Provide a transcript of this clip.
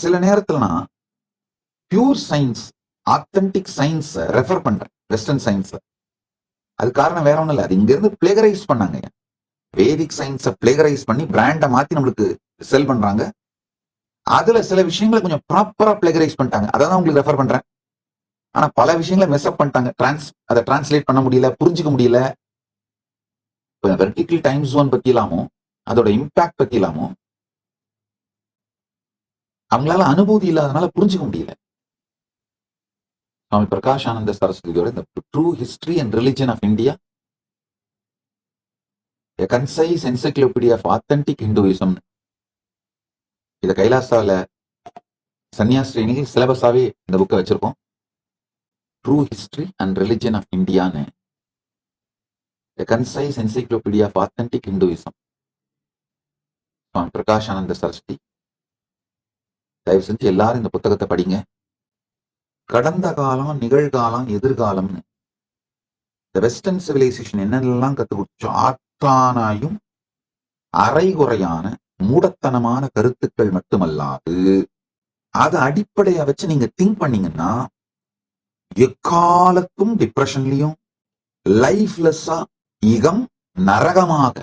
சில நேரத்துல நான் pure science, authentic science refer பண்றேன், வெஸ்டர்ன் சயின்ஸ். அது காரணம் வேற ஒண்ணும் இல்லை, அது இங்க இருந்து பிளேகரைஸ் பண்ணாங்க. வேதிக் சயின்ஸை பிளேகரைஸ் பண்ணி பிராண்டை மாத்தி நம்மளுக்கு செல் பண்றாங்க. அதுல சில விஷயங்களை கொஞ்சம் ப்ராப்பரா பிளேகரைஸ் பண்ணிட்டாங்க, அதை தான் உங்களுக்கு ரெஃபர் பண்றேன். ஆனா பல விஷயங்களை மெஸ்அப் பண்ணிட்டாங்க, அதை டிரான்ஸ்லேட் பண்ண முடியல, புரிஞ்சுக்க முடியல. வெர்டிகல் டைம் ஜோன் பத்தி இல்லாமோ, அதோட இம்பாக்ட் பத்தி இல்லாமோ, அவங்களால அனுபூதி இல்லாதனால புரிஞ்சுக்க முடியல. சுவாமி பிரகாஷ் ஆனந்த சரஸ்வதியோட இந்த true history and religion of India, a concise encyclopedia of authentic Hinduism, இதை கைலாசால சன்னியாஸ் ட்ரைனிங் சிலபஸாவே இந்த புக்கை வச்சிருக்கோம். True history and religion of இந்தியான்னு, a concise encyclopedia of authentic Hinduism, Swami Prakashanand Saraswati. தயவு செஞ்சு எல்லாரும் இந்த புத்தகத்தை படிங்க. கடந்த காலம், நிகழ்காலம், எதிர்காலம்னு இந்த வெஸ்டர்ன் சிவிலைசேஷன் என்னென்னலாம் கற்றுக் கொடுத்தோம், ஆத்தானாயும் அரைகுறையான மூடத்தனமான கருத்துக்கள் மட்டுமல்லாது அதை அடிப்படையா வச்சு நீங்க திங்க் பண்ணீங்கன்னா எக்காலத்தும் டிப்ரெஷன்லயும் லைஃப்லெஸ்ஸா இகம் நரகமாக